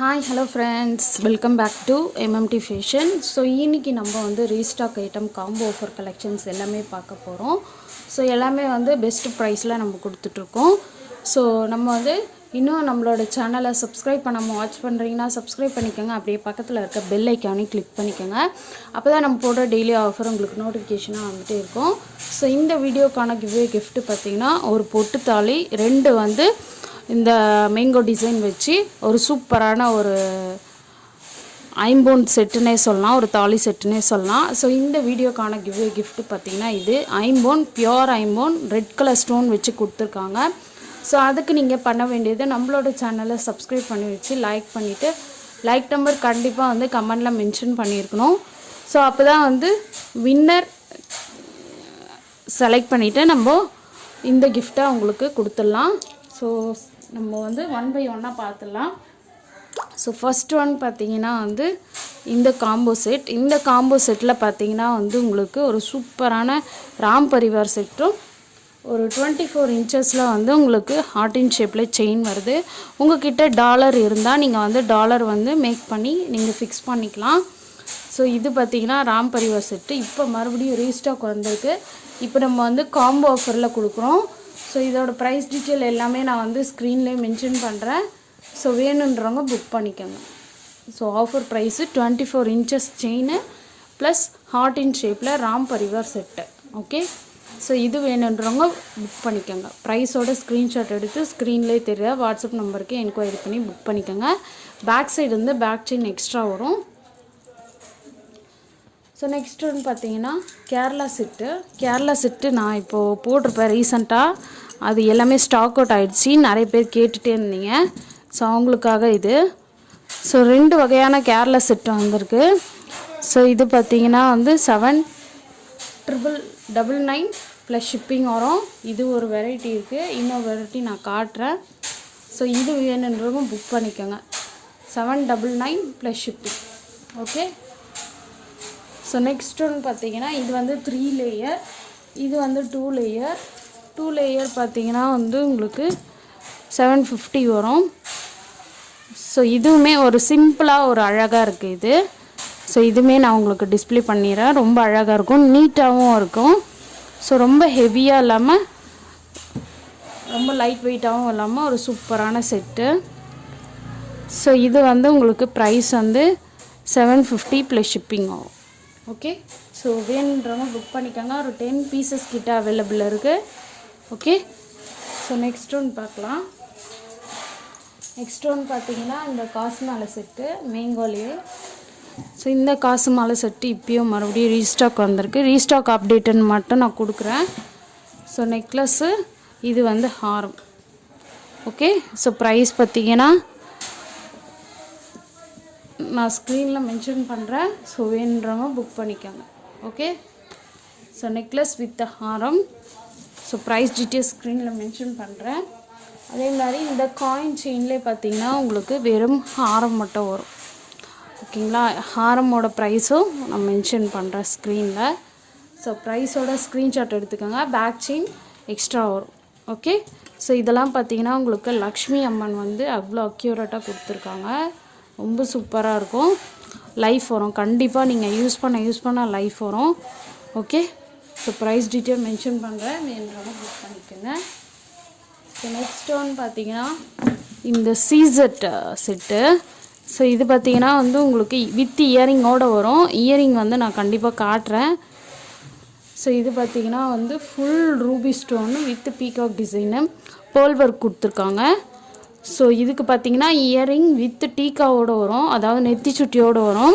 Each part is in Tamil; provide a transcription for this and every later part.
Hi, hello friends, welcome back to MMT Fashion. So இன்னைக்கு நம்ம வந்து restock item combo offer collections எல்லாமே பார்க்க போகிறோம். ஸோ எல்லாமே வந்து பெஸ்ட் ப்ரைஸில் நம்ம கொடுத்துட்ருக்கோம். ஸோ நம்ம வந்து இன்னும் நம்மளோட சேனலை சப்ஸ்கிரைப் பண்ணாமல் வாட்ச் பண்ணுறீங்கன்னா சப்ஸ்கிரைப் பண்ணிக்கோங்க. அப்படியே பக்கத்தில் இருக்க பெல் ஐக்கானையும் கிளிக் பண்ணிக்கோங்க. அப்போ தான் நம்ம போடுற டெய்லி ஆஃபர் உங்களுக்கு நோட்டிஃபிகேஷனாக வந்துகிட்டே இருக்கும். ஸோ இந்த வீடியோக்கான கிஃப்ட் பார்த்திங்கன்னா ஒரு பொட்டு தாலி, 2 வந்து இந்த மேங்கோ டிசைன் வச்சு ஒரு சூப்பரான ஒரு ஐம்போன் செட்டுனே சொல்லலாம், ஒரு தாலி செட்டுனே சொல்லலாம். ஸோ இந்த வீடியோக்கான கிஃப்ட் பார்த்திங்கன்னா இது ஐம்போன், பியோர் ஐம்போன், ரெட் கலர் ஸ்டோன் வச்சு கொடுத்துருக்காங்க. ஸோ அதுக்கு நீங்கள் பண்ண வேண்டியது நம்மளோட சேனலை சப்ஸ்கிரைப் பண்ணி வச்சு லைக் பண்ணிவிட்டு லைக் நம்பர் கண்டிப்பாக வந்து கமெண்டில் மென்ஷன் பண்ணியிருக்கணும். ஸோ அப்போ தான் வந்து வின்னர் செலக்ட் பண்ணிவிட்டு நம்ம இந்த கிஃப்ட்டை உங்களுக்கு கொடுத்துடலாம். ஸோ நம்ம வந்து 1 by 1 பார்த்துடலாம். ஸோ ஃபஸ்ட் ஒன் பார்த்திங்கன்னா வந்து இந்த காம்போ செட். இந்த காம்போ செட்டில் பார்த்திங்கன்னா வந்து உங்களுக்கு ஒரு சூப்பரான ராம் பரிவார் செட்டும் ஒரு 24 inches வந்து உங்களுக்கு ஹார்ட் இன் ஷேப்பில் செயின் வருது. உங்கள்கிட்ட டாலர் இருந்தால் நீங்கள் வந்து டாலர் வந்து மேக் பண்ணி நீங்கள் ஃபிக்ஸ் பண்ணிக்கலாம். ஸோ இது பார்த்திங்கன்னா ராம் பரிவார் செட்டு இப்போ மறுபடியும் ரீஸ்டாக் வந்திருக்கு. இப்போ நம்ம வந்து காம்போ ஆஃபரில் கொடுக்குறோம். ஸோ இதோட ப்ரைஸ் டீட்டெயில் எல்லாமே நான் வந்து ஸ்க்ரீன்லேயே மென்ஷன் பண்ணுறேன். ஸோ வேணுன்றவங்க புக் பண்ணிக்கோங்க. So offer price 24 inches chain plus heart in ஷேப்பில் Ram Parivar set. Okay, so இது வேணுன்றவங்க புக் பண்ணிக்கோங்க. ப்ரைஸோட ஸ்க்ரீன்ஷாட் எடுத்து ஸ்க்ரீன்லேயே தெரிய வாட்ஸ்அப் நம்பருக்கு என்கொயரி பண்ணி புக் பண்ணிக்கோங்க. பேக் சைடு வந்து பேக் செயின் எக்ஸ்ட்ரா வரும். ஸோ நெக்ஸ்ட் ஒன்று பார்த்தீங்கன்னா கேரளா செட்டு நான் இப்போது போட்டிருப்பேன் ரீசண்டாக. அது எல்லாமே ஸ்டாக் அவுட் ஆகிடுச்சி, நிறைய பேர் கேட்டுகிட்டே இருந்தீங்க. ஸோ அவங்களுக்காக இது. ஸோ 2 வகையான கேரளா செட்டு வந்திருக்கு. ஸோ இது பார்த்திங்கன்னா வந்து 7,999 ப்ளஸ் ஷிப்பிங் வரும். இது ஒரு வெரைட்டி இருக்குது, இன்னொரு வெரைட்டி நான் காட்டுறேன். ஸோ இது வேணுன்றவங்க புக் பண்ணிக்கோங்க. 799 plus shipping. Okay, so next ஒன்று பார்த்திங்கன்னா இது வந்து 3 லேயர், இது வந்து 2 லேயர். 2 லேயர் பார்த்திங்கன்னா வந்து உங்களுக்கு 750 வரும். ஸோ இதுவுமே ஒரு சிம்பிளாக ஒரு அழகாக இருக்குது இது. ஸோ இதுவுமே நான் உங்களுக்கு டிஸ்பிளே பண்ணிடுறேன். ரொம்ப அழகாக இருக்கும், நீட்டாகவும் இருக்கும். ஸோ ரொம்ப ஹெவியாக இல்லாமல் ரொம்ப லைட் வெயிட்டாகவும் இல்லாமல் ஒரு சூப்பரான செட்டு. ஸோ இது வந்து உங்களுக்கு ப்ரைஸ் வந்து 750 ப்ளஸ் ஷிப்பிங் ஆகும். ஓகே, ஸோ வேணுன்றவங்க புக் பண்ணிக்கோங்க. ஒரு 10 pieces கிட்ட அவைலபிள் இருக்குது. ஓகே, ஸோ நெக்ஸ்ட் ஒன்று பார்க்கலாம். நெக்ஸ்ட் ஒன்று பார்த்திங்கன்னா இந்த காசு மாலை செட்டு மேங்கோலேயே. ஸோ இந்த காசு மாலை செட்டு இப்போயும் மறுபடியும் ரீஸ்டாக் வந்திருக்கு. ரீஸ்டாக் அப்டேட்டுன்னு மட்டும் நான் கொடுக்குறேன். ஸோ நெக்லஸ்ஸு, இது வந்து ஹாரம். ஓகே, ஸோ ப்ரைஸ் பார்த்திங்கன்னா நான் ஸ்க்ரீனில் மென்ஷன் பண்ணுறேன். ஸோ வேணுன்றவங்க புக் பண்ணிக்கோங்க. Okay, so necklace with Haram. So price details ஸ்க்ரீனில் மென்ஷன் பண்ணுறேன். அதே மாதிரி இந்த காயின் செயின்லேயே பார்த்தீங்கன்னா உங்களுக்கு வெறும் ஹாரம் மட்டும் வரும். ஓகேங்களா, ஹாரமோட ப்ரைஸும் நான் மென்ஷன் பண்ணுறேன் ஸ்க்ரீனில். ஸோ ப்ரைஸோட ஸ்க்ரீன்ஷாட் எடுத்துக்கோங்க. பேக் செயின் எக்ஸ்ட்ரா வரும். ஓகே, ஸோ இதெல்லாம் பார்த்தீங்கன்னா உங்களுக்கு லக்ஷ்மி அம்மன் வந்து அவ்வளோ அக்யூரேட்டாக கொடுத்துருக்காங்க. ரொம்ப சூப்பராக இருக்கும், லைஃப் வரும். கண்டிப்பாக நீங்கள் யூஸ் பண்ண லைஃப் வரும். Okay, so price detail mention பண்ணுறேன், வேணுன்றவங்க புக் பண்ணிக்கோங்க. ஸோ நெக்ஸ்ட் ஒன் பார்த்தீங்கன்னா இந்த சீசட் செட்டு. ஸோ இது பார்த்திங்கன்னா வந்து உங்களுக்கு வித் இயரிங்கோடு வரும். இயரிங் வந்து நான் கண்டிப்பாக காட்டுறேன். ஸோ இது பார்த்திங்கன்னா வந்து full Ruby stone with peacock design pearl work கொடுத்துருக்காங்க. ஸோ இதுக்கு பார்த்திங்கன்னா இயரிங் வித் டீக்காவோடு வரும், அதாவது நெத்தி சுட்டியோடு வரும்.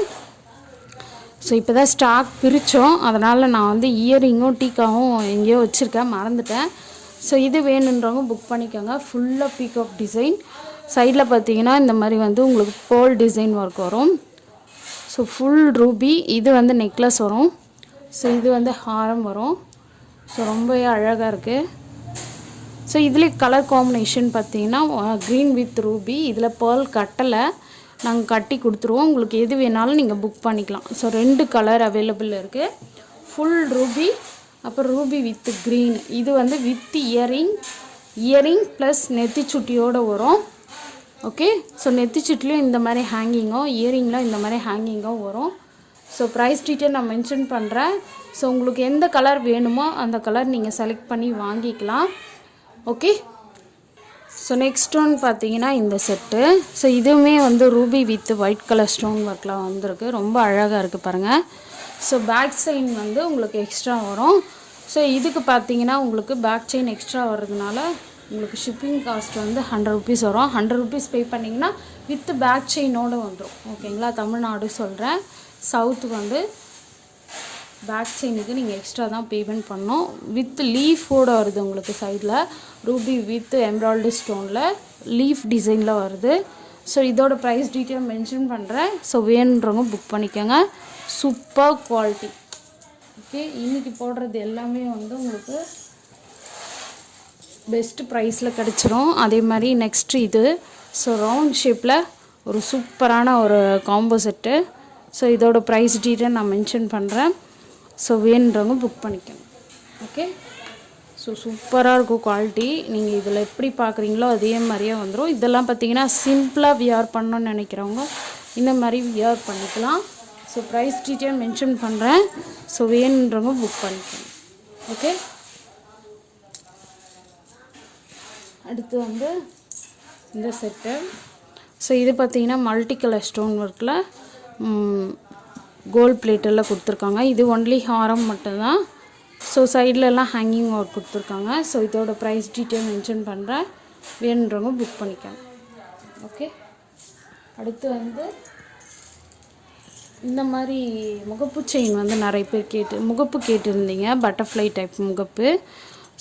ஸோ இப்போ தான் ஸ்டாக் பிரித்தோம், அதனால் நான் வந்து இயரிங்கும் டீக்காவும் எங்கேயோ வச்சுருக்கேன், மறந்துட்டேன். ஸோ இது வேணுன்றவங்க புக் பண்ணிக்கோங்க. ஃபுல்லாக பீகாக் டிசைன். சைடில் பார்த்திங்கன்னா இந்த மாதிரி வந்து உங்களுக்கு பேர்ல் டிசைன் ஒர்க் வரும். So full Ruby. இது வந்து நெக்லஸ் வரும். ஸோ இது வந்து ஹாரம் வரும். ஸோ ரொம்பவே அழகாக இருக்குது. ஸோ இதில் கலர் காம்பினேஷன் பார்த்திங்கன்னா க்ரீன் வித் ரூபி. இதில் பேர்ல் கட்டலை, நாங்கள் கட்டி கொடுத்துருவோம். உங்களுக்கு எது வேணாலும் நீங்கள் புக் பண்ணிக்கலாம். ஸோ 2 கலர் அவைலபிள் இருக்குது. ஃபுல் ரூபி, அப்புறம் ரூபி வித் க்ரீன். இது வந்து வித் இயரிங் ப்ளஸ் நெத்தி சுட்டியோடு வரும். ஓகே. ஸோ நெத்திச்சுட்லேயும் இந்த மாதிரி ஹேங்கிங்கோ, இயரிங்கில் இந்த மாதிரி ஹேங்கிங்கோ வரும். ஸோ ப்ரைஸ் டீட்டெயில் நான் மென்ஷன் பண்ணுறேன். ஸோ உங்களுக்கு எந்த கலர் வேணுமோ அந்த கலர் நீங்கள் செலக்ட் பண்ணி வாங்கிக்கலாம். ஓகே. ஸோ நெக்ஸ்ட் ஸ்டோன் பார்த்தீங்கன்னா இந்த செட்டு. ஸோ இதுவுமே வந்து ruby with white colour stone ஒர்க்கில் வந்திருக்கு. ரொம்ப அழகாக இருக்குது பாருங்கள். ஸோ பேக் செயின் வந்து உங்களுக்கு எக்ஸ்ட்ரா வரும். ஸோ இதுக்கு பார்த்தீங்கன்னா உங்களுக்கு பேக் செயின் எக்ஸ்ட்ரா வர்றதுனால உங்களுக்கு ஷிப்பிங் காஸ்ட் வந்து 100 rupees வரும். 100 rupees பே பண்ணிங்கன்னா வித் பேக் செயினோடு வந்துடும். ஓகேங்களா? தமிழ்நாடு சொல்கிறேன். சவுத்து வந்து பேக் செயினுக்கு நீங்கள் எக்ஸ்ட்ரா தான் பேமெண்ட் பண்ணணும். வித் லீஃபோடு வருது உங்களுக்கு சைடில். ரூபி வித் எம்ப்ராய்டரி ஸ்டோனில் லீஃப் டிசைனில் வருது. ஸோ இதோட ப்ரைஸ் டீட்டெயில் மென்ஷன் பண்ணுறேன். ஸோ வேணுன்றவங்க புக் பண்ணிக்கோங்க. Super quality. ஓகே. இன்றைக்கி போடுறது எல்லாமே வந்து உங்களுக்கு பெஸ்ட்டு ப்ரைஸில் கிடச்சிரும். அதே மாதிரி நெக்ஸ்ட்டு இது. ஸோ ரவுண்ட் ஷேப்பில் ஒரு சூப்பரான ஒரு காம்போ செட்டு. ஸோ இதோட ப்ரைஸ் டீட்டெயில் நான் மென்ஷன் பண்ணுறேன். ஸோ வேணுன்றவங்க புக் பண்ணிக்கணும். ஓகே. ஸோ சூப்பராக இருக்கும் குவாலிட்டி. நீங்கள் இதில் எப்படி பார்க்குறீங்களோ அதே மாதிரியே வந்துடும். இதெல்லாம் பார்த்தீங்கன்னா சிம்பிளாக வியர் பண்ணணும்னு நினைக்கிறவங்க இந்த மாதிரி வியர் பண்ணிக்கலாம். ஸோ ப்ரைஸ் டீட்டெயில் மென்ஷன் பண்ணுறேன். ஸோ வேணுன்றவங்க புக் பண்ணிக்கணும். ஓகே. அடுத்து வந்து இந்த செட்டு. ஸோ இது பார்த்தீங்கன்னா மல்டி கலர் ஸ்டோன் ஒர்க்கில் கோல்ட் பிளேட்டெல்லாம் கொடுத்துருக்காங்க. இது ஒன்லி ஹாரம் மட்டும்தான். ஸோ சைட்லலாம் ஹேங்கிங் ஒர்க் கொடுத்துருக்காங்க. ஸோ இதோட ப்ரைஸ் டீட்டெயில் மென்ஷன் பண்ணுறேன். வேணுன்றவங்க புக் பண்ணிக்கலாம். ஓகே. அடுத்து வந்து இந்த மாதிரி முகப்பு செயின் வந்து நிறைய பேர் முகப்பு கேட்டிருந்தீங்க. பட்டர்ஃப்ளை டைப் முகப்பு.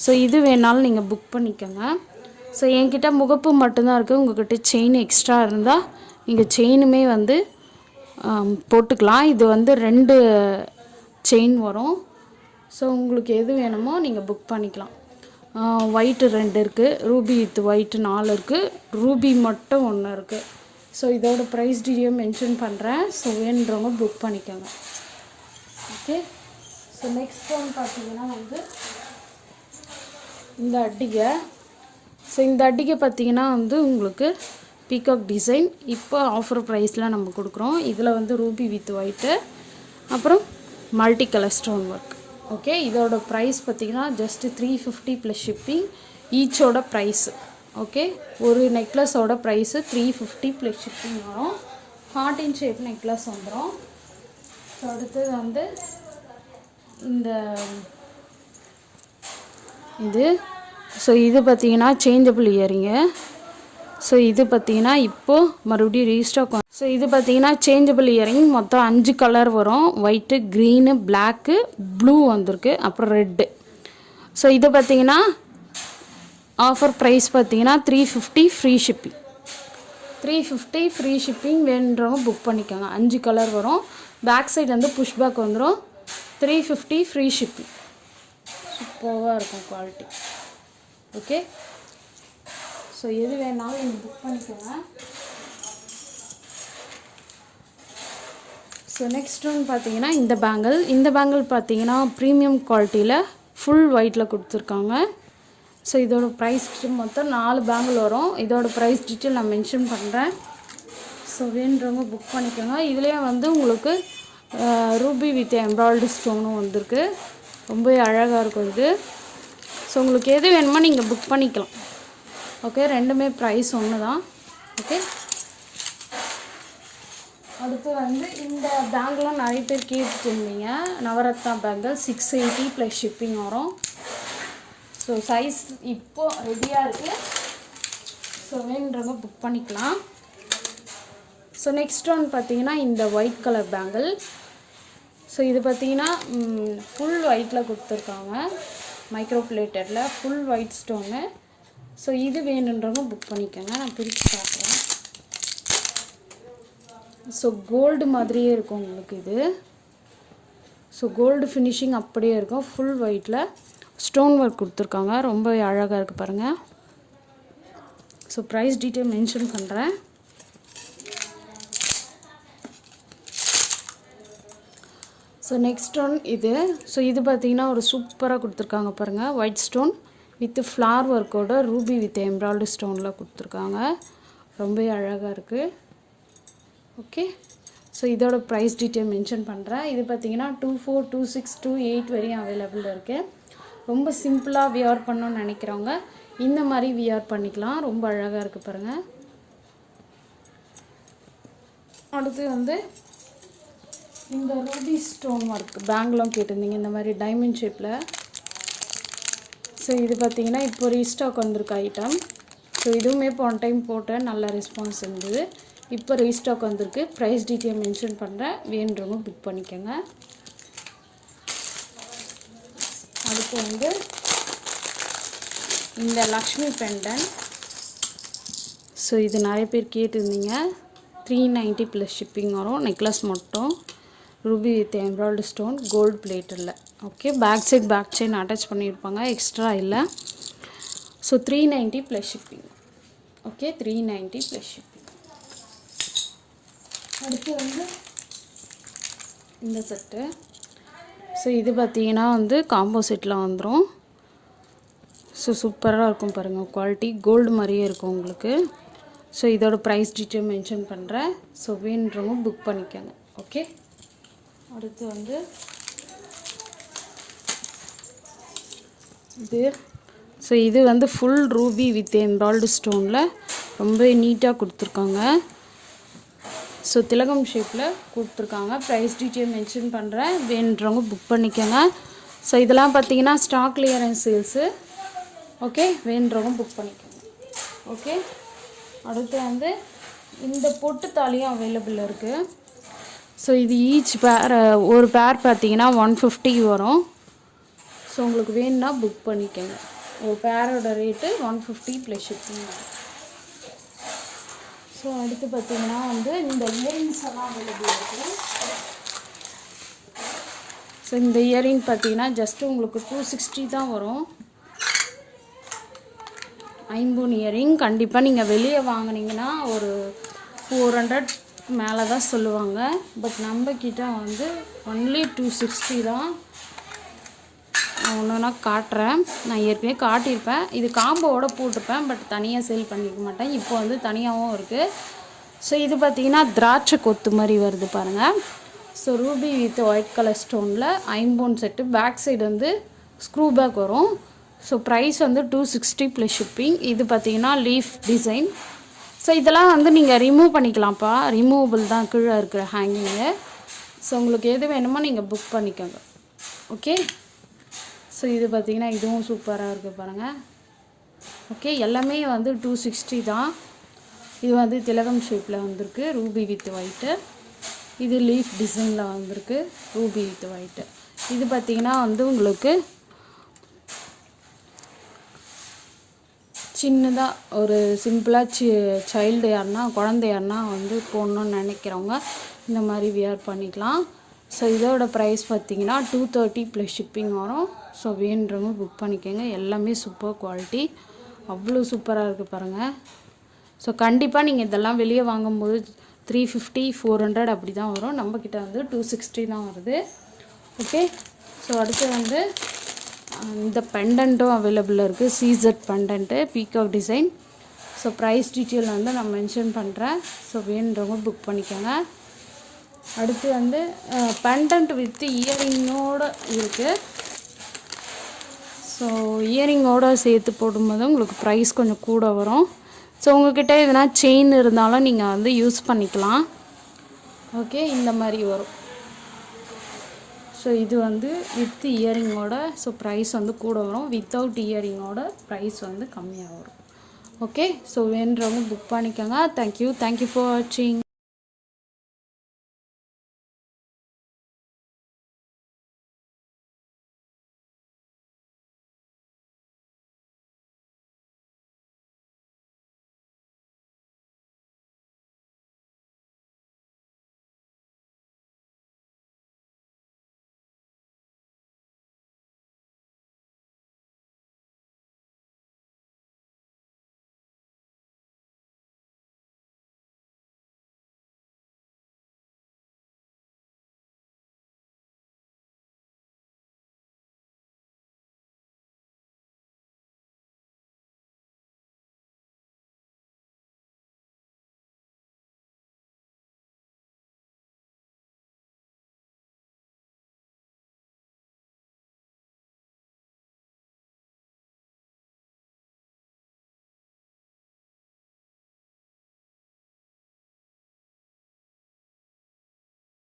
ஸோ இது வேணாலும் நீங்கள் புக் பண்ணிக்கோங்க. ஸோ என்கிட்ட முகப்பு மட்டும்தான் இருக்குது. உங்கள்கிட்ட செயின் எக்ஸ்ட்ரா இருந்தால் நீங்கள் செயினுமே வந்து போட்டுக்கலாம். இது வந்து 2 செயின் வரும். ஸோ உங்களுக்கு எது வேணுமோ நீங்கள் புக் பண்ணிக்கலாம். ஒயிட்டு 2 இருக்குது. ரூபி வித் ஒயிட்டு 4 இருக்குது. ரூபி மட்டும் 1 இருக்குது. ஸோ இதோட ப்ரைஸ் டீட்டெயில் மென்ஷன் பண்ணுறேன். ஸோ வேணுன்றவங்க புக் பண்ணிக்கோங்க. ஓகே. ஸோ நெக்ஸ்ட் ஒன் பார்த்தீங்கன்னா வந்து இந்த அட்டிகை. ஸோ இந்த அட்டிகை பார்த்தீங்கன்னா வந்து உங்களுக்கு பீகாக் டிசைன் இப்போ ஆஃபர் ப்ரைஸில் நம்ம கொடுக்குறோம். இதில் வந்து ரூபி வித் ஒயிட்டு அப்புறம் multi colour stone work. Okay. இதோட ப்ரைஸ் பார்த்தீங்கன்னா ஜஸ்ட்டு 350 ப்ளஸ் ஷிப்பிங் ஈச்சோட ப்ரைஸு. ஓகே. ஒரு நெக்லஸோட ப்ரைஸு 350 ப்ளஸ் ஷிப்பிங் வரும். ஹார்ட் இன் ஷேப் நெக்லஸ் வந்துடும். ஸோ அடுத்தது வந்து இந்த இது. ஸோ இது பார்த்தீங்கன்னா சேஞ்சபிள் இயரிங்கு. ஸோ இது பார்த்தீங்கன்னா இப்போது மறுபடியும் ரீஸ்டாக். ஸோ இது பார்த்தீங்கன்னா சேஞ்சபிள் இயரிங். மொத்தம் 5 கலர் வரும். ஒயிட்டு, க்ரீனு, பிளாக்கு, ப்ளூ வந்திருக்கு, அப்புறம் ரெட்டு. ஸோ இது பார்த்தீங்கன்னா ஆஃபர் ப்ரைஸ் பார்த்தீங்கன்னா 350 ஃப்ரீ ஷிப்பிங். 350 free shipping. வேணுன்றவங்க புக் பண்ணிக்கோங்க. 5 கலர் வரும். பேக் சைடு வந்து புஷ்பேக் வந்துடும். 350 ஃப்ரீ ஷிப்பிங். சூப்பராக இருக்கும் குவாலிட்டி. ஓகே. ஸோ எது வேணாலும் நீங்கள் புக் பண்ணிக்கோங்க. ஸோ நெக்ஸ்ட் ஒன் பார்த்தீங்கன்னா இந்த பேங்கிள். இந்த பேங்கிள் பார்த்தீங்கன்னா ப்ரீமியம் குவாலிட்டியில் ஃபுல் ஒயிட்டில் கொடுத்துருக்காங்க. ஸோ இதோட ப்ரைஸ் மொத்தம் 4 பேங்கிள் வரும். இதோட ப்ரைஸ் டீட்டெயில் நான் மென்ஷன் பண்ணுறேன். ஸோ வேணுன்றவங்க புக் பண்ணிக்கோங்க. இதுலேயே வந்து உங்களுக்கு ரூபி வித் எம்ப்ராய்டரி ஸ்டோனும் வந்திருக்கு. ரொம்பவே அழகாக இருக்கும் இது. ஸோ உங்களுக்கு எது வேணுமோ நீங்கள் புக் பண்ணிக்கலாம். ஓகே. ரெண்டுமே ப்ரைஸ் ஒன்று தான். ஓகே. அடுத்து வந்து இந்த பேங்கிள்லாம் நிறைய பேர் கேட்டுருந்தீங்க. நவரத்னா பேங்கிள் 680 ப்ளஸ் ஷிப்பிங் வரும். ஸோ சைஸ் இப்போது ரெடியாக இருக்குது. ஸோ வேணுன்றவங்க புக் பண்ணிக்கலாம். ஸோ நெக்ஸ்ட் ஒன் பார்த்தீங்கன்னா இந்த ஒயிட் கலர் பேங்கிள். ஸோ இது பார்த்தீங்கன்னா ஃபுல் ஒயிட்டில் கொடுத்துருக்காங்க. மைக்ரோ பிளேட்டரில் ஃபுல் ஒயிட் ஸ்டோனு. ஸோ இது வேணுன்றவங்க புக் பண்ணிக்கோங்க. நான் பிரித்து பார்க்குறேன். ஸோ கோல்டு மாதிரியே இருக்கும் உங்களுக்கு இது. ஸோ கோல்டு ஃபினிஷிங் அப்படியே இருக்கும். ஃபுல் ஒயிட்டில் ஸ்டோன் ஒர்க் கொடுத்துருக்காங்க. ரொம்ப அழகாக இருக்குது பாருங்கள். ஸோ ப்ரைஸ் டீட்டெயில் மென்ஷன் பண்ணுறேன். ஸோ நெக்ஸ்ட் ஒன் இது. ஸோ இது பார்த்திங்கன்னா ஒரு சூப்பராக கொடுத்துருக்காங்க பாருங்கள். ஒயிட் ஸ்டோன் வித் ஃப்ளார் ஒர்க்கோட ரூபி வித் எம்ப்ராய்டரி ஸ்டோனில் கொடுத்துருக்காங்க. ரொம்பவே அழகாக இருக்குது. ஓகே, ஸோ இதோட ப்ரைஸ் டீட்டெயில் மென்ஷன் பண்ணுறேன். இது பார்த்தீங்கன்னா 24, 26, 28 வரையும் அவைலபிள் இருக்குது. ரொம்ப சிம்பிளாக வியர் பண்ணணும்னு நினைக்கிறவங்க இந்த மாதிரி வியர் பண்ணிக்கலாம். ரொம்ப அழகாக இருக்குது பாருங்கள். அடுத்து வந்து இந்த ரூபி ஸ்டோன் ஒர்க் பேங்கிலும் கேட்டிருந்தீங்க இந்த மாதிரி டைமண்ட் ஷேப்பில். ஸோ இது பார்த்தீங்கன்னா இப்போ ரீஸ்டாக் வந்திருக்கு ஐட்டம். ஸோ இதுவுமே போன டைம் போட்டேன், நல்ல ரெஸ்பான்ஸ் இருந்தது. இப்போ ரீஸ்டாக் வந்திருக்கு. ப்ரைஸ் டீட்டெயில் மென்ஷன் பண்ணுறேன், வேணுறவங்க புக் பண்ணிக்கோங்க. அடுத்து வந்து இந்த லக்ஷ்மி பெண்டன். ஸோ இது நிறைய பேர் கேட்டிருந்தீங்க. 390 ப்ளஸ் ஷிப்பிங் வரும். நெக்லஸ் மட்டும் ruby with embroidery stone, gold பிளேட்டில். Okay, back side back chain attach பண்ணியிருப்பாங்க, எக்ஸ்ட்ரா இல்லை. So 390 plus shipping. Okay, 390 plus shipping. அடுத்து வந்து இந்த செட்டு. ஸோ இது பார்த்தீங்கன்னா வந்து காம்போ செட்டில் வந்துடும். ஸோ சூப்பராக இருக்கும் பாருங்கள், குவாலிட்டி கோல்டு மாதிரியே இருக்கும் உங்களுக்கு. ஸோ இதோட ப்ரைஸ் டீட்டெயில் மென்ஷன் பண்ணுறேன். ஸோ வேணுன்றவங்க புக் பண்ணிக்கோங்க. ஓகே, அடுத்து வந்து இது. ஸோ இது வந்து ஃபுல் ரூபி வித் எம்ப்ராய்டரி ஸ்டோனில் ரொம்ப நீட்டாக கொடுத்துருக்காங்க. ஸோ திலகம் ஷேப்பில் கொடுத்துருக்காங்க. ப்ரைஸ் டீட்டெயில் மென்ஷன் பண்ணுறேன், வேணுன்றவங்க புக் பண்ணிக்கோங்க. ஸோ இதெல்லாம் பார்த்தீங்கன்னா ஸ்டாக் கிளியரன்ஸ் சேல்ஸு. ஓகே, வேணுன்றவங்க புக் பண்ணிக்கோங்க. ஓகே, அடுத்து வந்து இந்த பொட்டு தாலியும் அவைலபிள் இருக்குது. ஸோ இது ஈச் பேர், ஒரு பேர் பார்த்தீங்கன்னா 150 வரும். ஸோ உங்களுக்கு வேணும்னா புக் பண்ணிக்கோங்க. ஒரு பேரோட ரேட்டு 150 ப்ளஸ் ஷிப்பிங். ஸோ அடுத்து பார்த்தீங்கன்னா வந்து இந்த இயரிங்ஸ் எல்லாம் அவைலபிள் இருக்குது. ஸோ இந்த இயரிங் பார்த்தீங்கன்னா ஜஸ்ட்டு உங்களுக்கு 260 தான் வரும். ஐம்பொன் இயரிங் கண்டிப்பாக நீங்கள் வெளியே வாங்கினீங்கன்னா ஒரு 400 மேலே தான் சொல்லுவாங்க. பட் நம்மக்கிட்ட வந்து ஒன்லி 260 தான். ஒன்று ஒன்றா காட்டுறேன். நான் ஏற்கனவே காட்டியிருப்பேன். இது காம்போவோட போட்டிருப்பேன், பட் தனியாக சேல் பண்ணிக்க மாட்டேன். இப்போ வந்து தனியாகவும் இருக்குது. ஸோ இது பார்த்திங்கன்னா திராட்சை கொத்து மாதிரி வருது பாருங்கள். So ruby with white colour ஸ்டோனில் ஐம்பொன் செட்டு. பேக் சைடு வந்து ஸ்க்ரூ பேக் வரும். ஸோ ப்ரைஸ் வந்து 260 ப்ளஸ் ஷிப்பிங். இது பார்த்திங்கன்னா லீஃப் டிசைன். ஸோ இதெல்லாம் வந்து நீங்கள் ரிமூவ் பண்ணிக்கலாம்ப்பா, ரிமூவபிள் தான் கீழே இருக்கிற ஹேங்கிங்கு. ஸோ உங்களுக்கு எது வேணுமோ நீங்கள் புக் பண்ணிக்கோங்க. ஓகே, ஸோ இது பார்த்திங்கன்னா இதுவும் சூப்பராக இருக்குது பாருங்கள். ஓகே, எல்லாமே வந்து 260 தான். இது வந்து திலகம் ஷேப்பில் வந்திருக்கு, ரூபி வித் ஒயிட்டு. இது லீஃப் டிசைனில் வந்திருக்கு, ரூபி வித் ஒயிட்டு. இது பார்த்திங்கன்னா வந்து உங்களுக்கு சின்னதாக ஒரு சிம்பிளாக சைல்டு யாருன்னா, குழந்தை யாருன்னா வந்து போடணுன்னு நினைக்கிறவங்க இந்த மாதிரி வியர் பண்ணிக்கலாம். ஸோ இதோட ப்ரைஸ் பார்த்திங்கன்னா 230 ப்ளஸ் ஷிப்பிங் வரும். ஸோ வேணுன்றவங்க புக் பண்ணிக்கோங்க. எல்லாமே சூப்பர் குவாலிட்டி, அவ்வளோ சூப்பராக இருக்குது பாருங்கள். ஸோ கண்டிப்பாக நீங்கள் இதெல்லாம் வெளியே வாங்கும்போது 350, 400 அப்படி தான் வரும். நம்மக்கிட்ட வந்து 260 தான் வருது. ஓகே, ஸோ அடுத்து வந்து இந்த பெண்டண்ட்டும் அவைலபிள் இருக்குது. சீசட் pendant, peacock design. So price detail வந்து நான் மென்ஷன் பண்ணுறேன். ஸோ வேணுன்றவங்க புக் பண்ணிக்கோங்க. அடுத்து வந்து பெண்டண்ட் வித் இயரிங்கோடு இருக்குது. ஸோ இயரிங்கோடு சேர்த்து போடும்போது உங்களுக்கு ப்ரைஸ் கொஞ்சம் கூட வரும். ஸோ உங்கள்கிட்ட எதனா செயின் இருந்தாலும் நீங்கள் வந்து யூஸ் பண்ணிக்கலாம். ஓகே, இந்த மாதிரி வரும். ஸோ இது வந்து வித் இயரிங்கோட, ஸோ ப்ரைஸ் வந்து கூட வரும். வித்தவுட் இயரிங்கோட ப்ரைஸ் வந்து கம்மியாக வரும். ஓகே, ஸோ வேணுறவங்க புக் பண்ணிக்கோங்க. தேங்க்யூ ஃபார் வாட்சிங்.